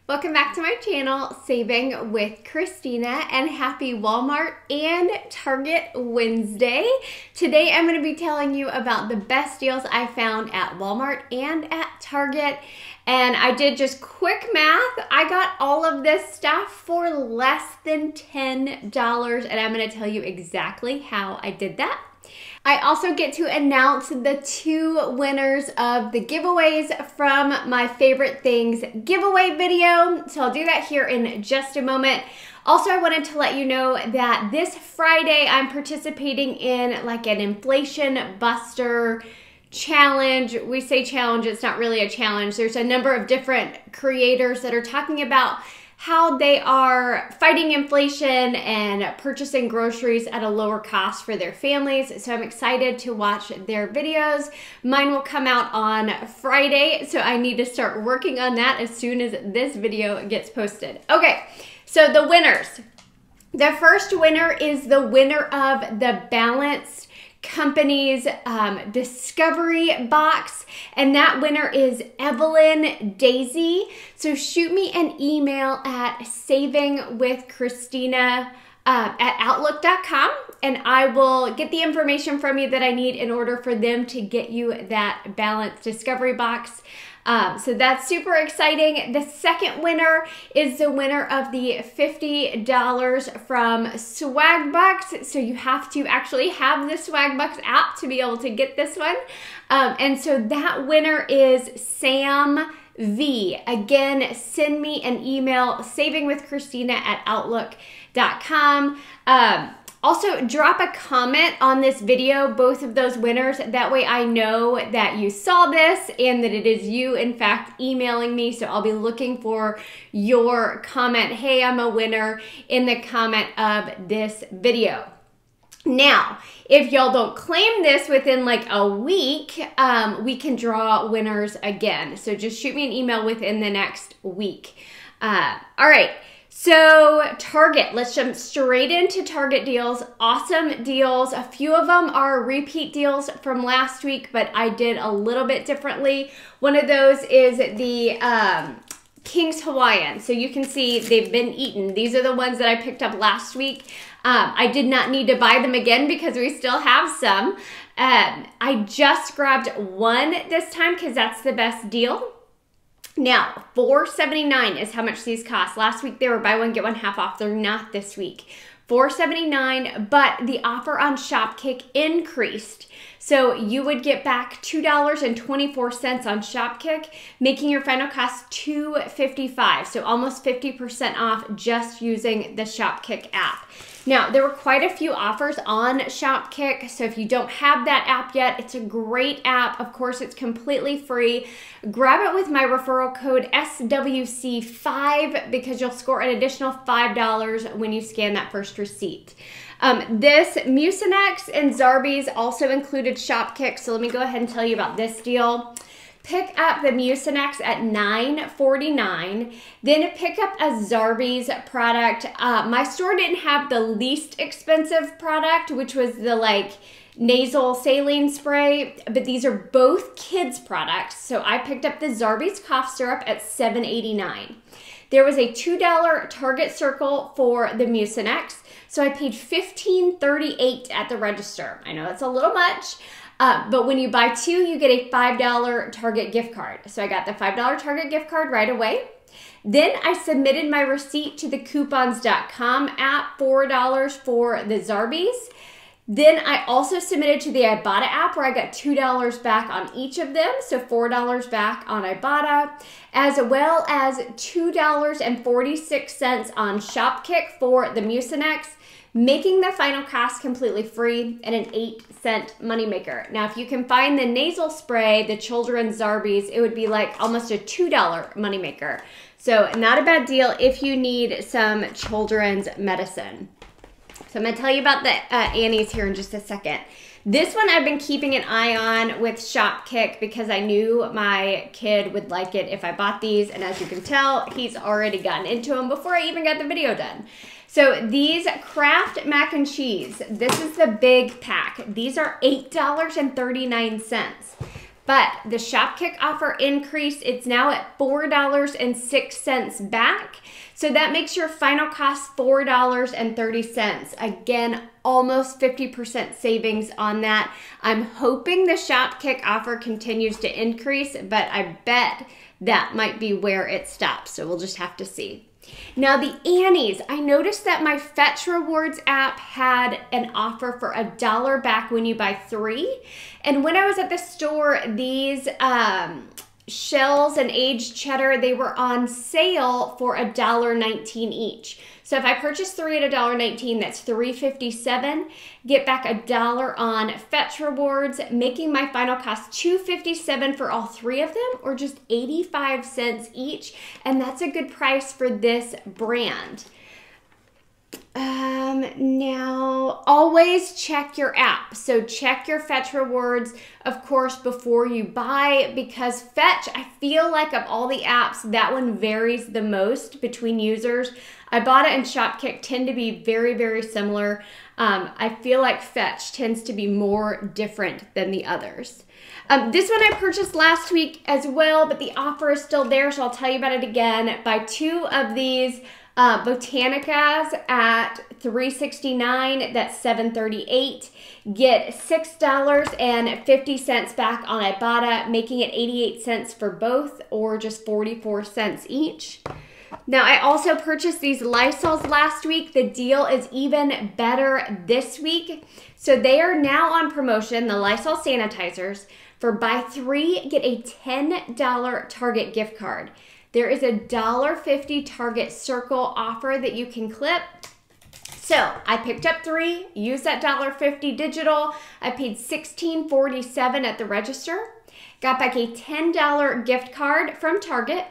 Welcome back to my channel, Saving with Christina, and happy Walmart and Target Wednesday. Today I'm going to be telling you about the best deals I found at Walmart and at Target. And I did just quick math. I got all of this stuff for less than $10, and I'm going to tell you exactly how I did that. I also get to announce the 2 winners of the giveaways from my favorite things giveaway video. So I'll do that here in just a moment. Also, I wanted to let you know that this Friday I'm participating in like an inflation buster challenge. We say challenge, it's not really a challenge. There's a number of different creators that are talking about how they are fighting inflation and purchasing groceries at a lower cost for their families. So I'm excited to watch their videos. Mine will come out on Friday, so I need to start working on that as soon as this video gets posted. Okay, so the winners. The first winner is the winner of the Balanced Company's discovery box, and that winner is Evelyn Daisy. So shoot me an email at savingwithchristina at outlook.com, and I will get the information from you that I need in order for them to get you that Balanced discovery box. So that's super exciting. The second winner is the winner of the $50 from Swagbucks. So you have to actually have the Swagbucks app to be able to get this one. And so that winner is Sam V. Again, send me an email, savingwithchristina at outlook.com. Also, drop a comment on this video, both of those winners. That way I know that you saw this and that it is you, in fact, emailing me. So I'll be looking for your comment, hey, I'm a winner, in the comment of this video. Now, if y'all don't claim this within like a week, we can draw winners again. So just shoot me an email within the next week. All right. So Target, let's jump straight into Target deals. Awesome deals. A few of them are repeat deals from last week, but I did a little bit differently. One of those is the King's Hawaiian. So you can see they've been eaten. These are the ones that I picked up last week. I did not need to buy them again because we still have some. I just grabbed one this time because that's the best deal. Now, $4.79 is how much these cost. Last week they were buy one, get one half off. They're not this week. $4.79, but the offer on Shopkick increased. So you would get back $2.24 on Shopkick, making your final cost $2.55. So almost 50% off just using the Shopkick app. Now, there were quite a few offers on Shopkick, so if you don't have that app yet, it's a great app. Of course, it's completely free. Grab it with my referral code SWC5 because you'll score an additional $5 when you scan that first receipt. This Mucinex and Zarbee's also included Shopkick, so let me go ahead and tell you about this deal. Pick up the Mucinex at $9.49, then pick up a Zarbee's product. My store didn't have the least expensive product, which was the like nasal saline spray, but these are both kids products. So I picked up the Zarbee's cough syrup at $7.89. There was a $2 Target Circle for the Mucinex, so I paid $15.38 at the register. I know that's a little much. But when you buy 2, you get a $5 Target gift card. So I got the $5 Target gift card right away. Then I submitted my receipt to the coupons.com app, $4 for the Zarbee's. Then I also submitted to the Ibotta app where I got $2 back on each of them, so $4 back on Ibotta, as well as $2.46 on Shopkick for the Mucinex, making the final cost completely free and an 8-cent moneymaker. Now, if you can find the nasal spray, the children's Zarbee's, it would be like almost a $2 moneymaker. So not a bad deal if you need some children's medicine. So I'm going to tell you about the Annie's here in just a second. This one I've been keeping an eye on with Shopkick because I knew my kid would like it if I bought these. And as you can tell, he's already gotten into them before I even got the video done. So these Kraft mac and cheese, this is the big pack. These are $8.39. But the Shopkick offer increased. It's now at $4.06 back. So that makes your final cost $4.30. Again, almost 50% savings on that. I'm hoping the Shopkick offer continues to increase, but I bet that might be where it stops. So we'll just have to see. Now the Annies, I noticed that my Fetch Rewards app had an offer for $1 back when you buy 3. And when I was at the store, these shells and aged cheddar, they were on sale for $1.19 each. So if I purchase 3 at $1.19, that's $3.57. Get back $1 on Fetch Rewards, making my final cost $2.57 for all 3 of them, or just 85 cents each. And that's a good price for this brand. Now, always check your app. So check your Fetch Rewards, of course, before you buy, because Fetch, I feel like of all the apps, that one varies the most between users. Ibotta and Shopkick tend to be very, very similar. I feel like Fetch tends to be more different than the others. This one I purchased last week as well, but the offer is still there, so I'll tell you about it again. Buy 2 of these Botanicas at $3.69, that's $7.38. Get $6.50 back on Ibotta, making it 88 cents for both, or just 44 cents each. Now, I also purchased these Lysols last week. The deal is even better this week. So they are now on promotion, the Lysol sanitizers, for buy 3, get a $10 Target gift card. There is a $1.50 Target Circle offer that you can clip. So I picked up 3, used that $1.50 digital. I paid $16.47 at the register. Got back a $10 gift card from Target.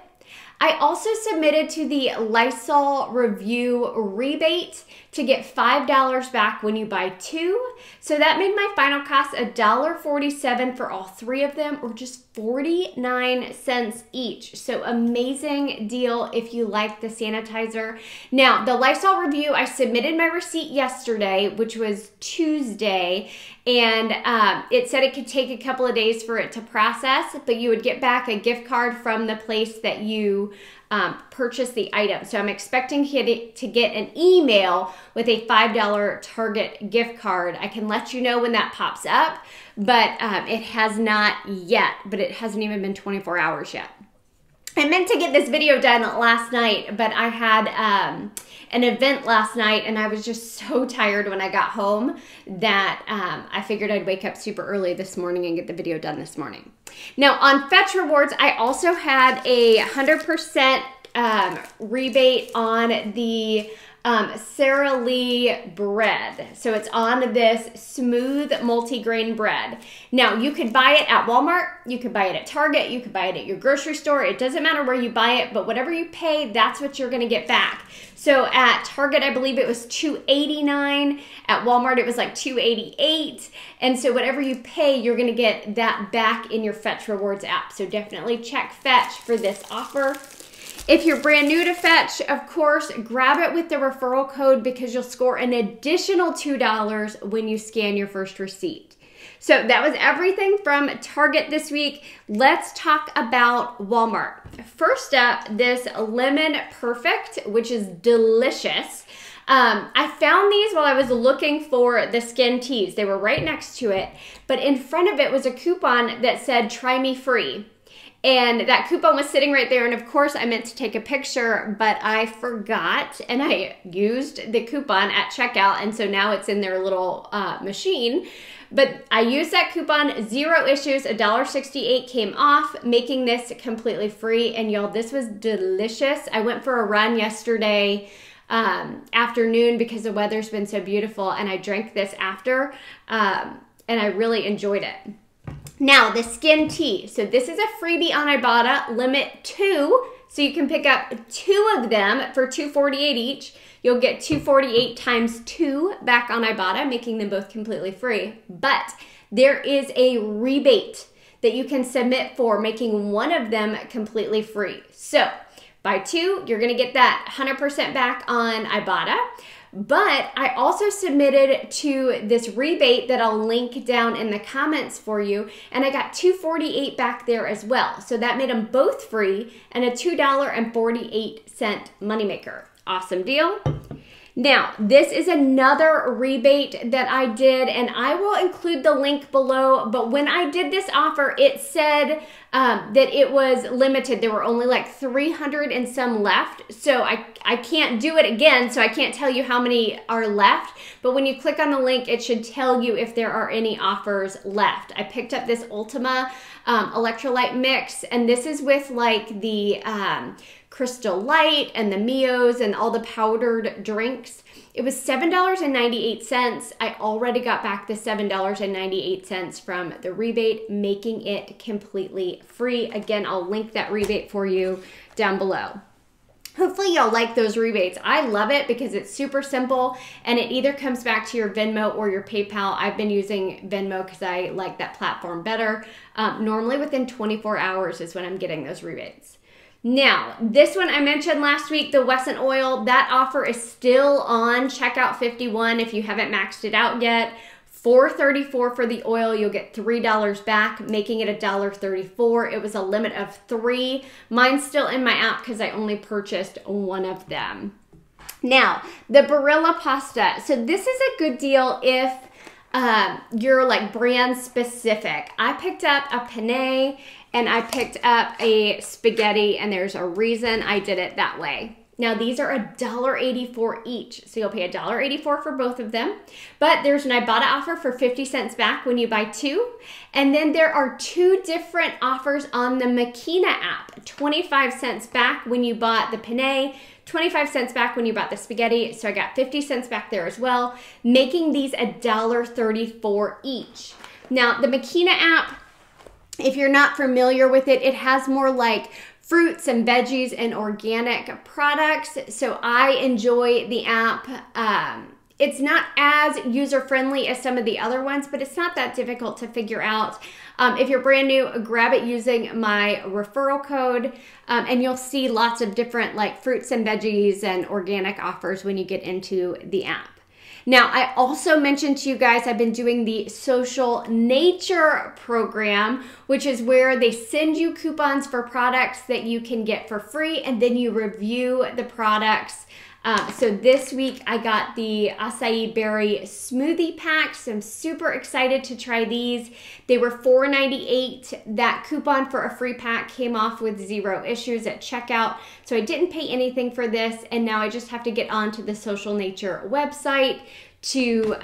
I also submitted to the Lysol review rebate to get $5 back when you buy 2. So that made my final cost $1.47 for all 3 of them, or just 49 cents each. So amazing deal if you like the sanitizer. Now, the Lysol review, I submitted my receipt yesterday, which was Tuesday, and it said it could take a couple of days for it to process, but you would get back a gift card from the place that you purchase the item. So I'm expecting to get an email with a $5 Target gift card. I can let you know when that pops up, but it has not yet, but it hasn't even been 24 hours yet. I meant to get this video done last night, but I had an event last night and I was just so tired when I got home that I figured I'd wake up super early this morning and get the video done this morning. Now on Fetch Rewards, I also had a 100% rebate on the Sara Lee bread. So it's on this smooth multigrain bread. Now you could buy it at Walmart, you could buy it at Target, you could buy it at your grocery store. It doesn't matter where you buy it, but whatever you pay, that's what you're gonna get back. So at Target, I believe it was $2.89. At Walmart, it was like $2.88. And so whatever you pay, you're gonna get that back in your Fetch Rewards app. So definitely check Fetch for this offer. If you're brand new to Fetch, of course, grab it with the referral code because you'll score an additional $2 when you scan your first receipt. So that was everything from Target this week. Let's talk about Walmart. First up, this Lemon Perfect, which is delicious. I found these while I was looking for the skin teas. They were right next to it, but in front of it was a coupon that said, "Try me free." And that coupon was sitting right there, and of course I meant to take a picture, but I forgot, and I used the coupon at checkout, and so now it's in their little machine. But I used that coupon, 0 issues, $1.68 came off, making this completely free. And y'all, this was delicious. I went for a run yesterday afternoon because the weather's been so beautiful, and I drank this after, and I really enjoyed it. Now, the skin tea. So this is a freebie on Ibotta, limit 2. So you can pick up 2 of them for $2.48 each. You'll get $2.48 times 2 back on Ibotta, making them both completely free. But there is a rebate that you can submit for, making one of them completely free. So buy 2, you're gonna get that 100% back on Ibotta. but I also submitted to this rebate that I'll link down in the comments for you, and I got $2.48 back there as well. So that made them both free and a $2.48 moneymaker. Awesome deal. Now, this is another rebate that I did, and I will include the link below, but when I did this offer, it said that it was limited. There were only like 300 and some left, so I can't do it again, so I can't tell you how many are left, but when you click on the link, it should tell you if there are any offers left. I picked up this Ultima electrolyte mix, and this is with like the Crystal Light and the Mios and all the powdered drinks. It was $7.98. I already got back the $7.98 from the rebate, making it completely free. Again, I'll link that rebate for you down below. Hopefully y'all like those rebates. I love it because it's super simple and it either comes back to your Venmo or your PayPal. I've been using Venmo because I like that platform better. Normally within 24 hours is when I'm getting those rebates. Now, this one I mentioned last week, the Wesson oil, that offer is still on checkout 51 if you haven't maxed it out yet. $4.34 for the oil, you'll get $3 back, making it $1.34. It was a limit of 3. Mine's still in my app because I only purchased one of them. Now, the Barilla pasta. So this is a good deal if you're like brand specific. I picked up a penne and I picked up a spaghetti, and there's a reason I did it that way. Now these are $1.84 each, so you'll pay $1.84 for both of them. But there's an Ibotta offer for 50 cents back when you buy 2. And then there are 2 different offers on the Makina app. 25 cents back when you bought the penne, 25 cents back when you bought the spaghetti, so I got 50 cents back there as well, making these $1.34 each. Now the Makina app, if you're not familiar with it, it has more like fruits and veggies and organic products. So I enjoy the app. It's not as user-friendly as some of the other ones, but it's not that difficult to figure out. If you're brand new, grab it using my referral code, and you'll see lots of different like fruits and veggies and organic offers when you get into the app. Now, I also mentioned to you guys I've been doing the Social Nature program, which is where they send you coupons for products that you can get for free, and then you review the products. So this week I got the acai berry smoothie packs. So I'm super excited to try these. They were $4.98. That coupon for a free pack came off with 0 issues at checkout. So I didn't pay anything for this, and now I just have to get onto the Social Nature website to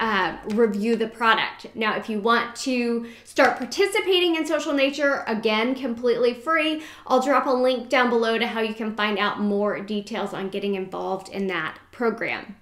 review the product. Now, if you want to start participating in Social Nature, again, completely free, I'll drop a link down below to how you can find out more details on getting involved in that program.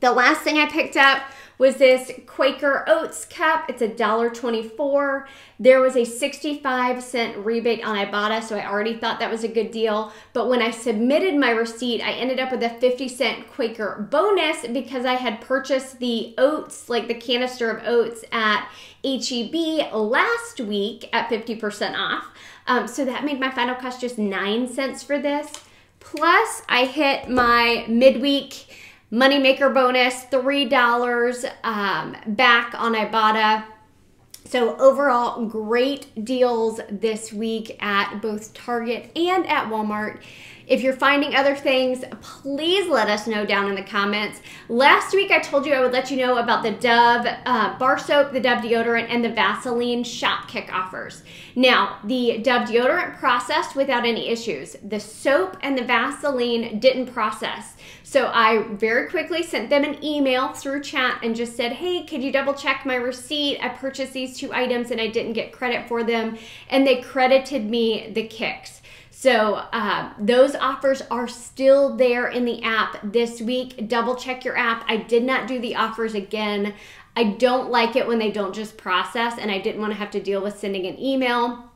The last thing I picked up was this Quaker Oats cup. It's $1.24. There was a 65-cent rebate on Ibotta, so I already thought that was a good deal. But when I submitted my receipt, I ended up with a 50-cent Quaker bonus because I had purchased the oats, like the canister of oats at H-E-B last week at 50% off. So that made my final cost just 9 cents for this. Plus, I hit my midweek moneymaker bonus, $3 back on Ibotta. So overall, great deals this week at both Target and at Walmart. If you're finding other things, please let us know down in the comments. Last week, I told you I would let you know about the Dove bar soap, the Dove deodorant, and the Vaseline shop kick offers. Now, the Dove deodorant processed without any issues. The soap and the Vaseline didn't process. So I very quickly sent them an email through chat and just said, hey, could you double check my receipt? I purchased these 2 items and I didn't get credit for them. And they credited me the kicks. So those offers are still there in the app this week. Double check your app. I did not do the offers again. I don't like it when they don't just process, and I didn't want to have to deal with sending an email.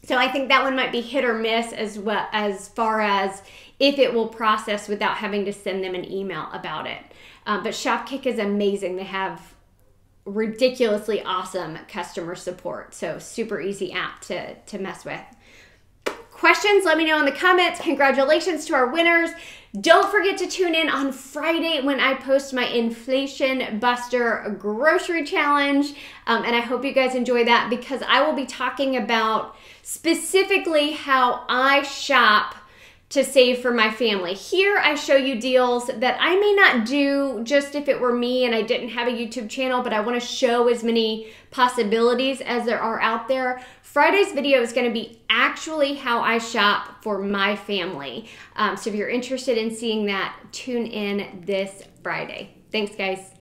So I think that one might be hit or miss as well as far as if it will process without having to send them an email about it. But Shopkick is amazing. They have ridiculously awesome customer support. So super easy app to mess with. questions, let me know in the comments. Congratulations to our winners. Don't forget to tune in on Friday when I post my Inflation Buster Grocery Challenge. And I hope you guys enjoy that, because I will be talking about specifically how I shop to save for my family. Here I show you deals that I may not do just if it were me and I didn't have a YouTube channel, but I want to show as many possibilities as there are out there. Friday's video is going to be actually how I shop for my family. So if you're interested in seeing that, tune in this Friday. Thanks, guys.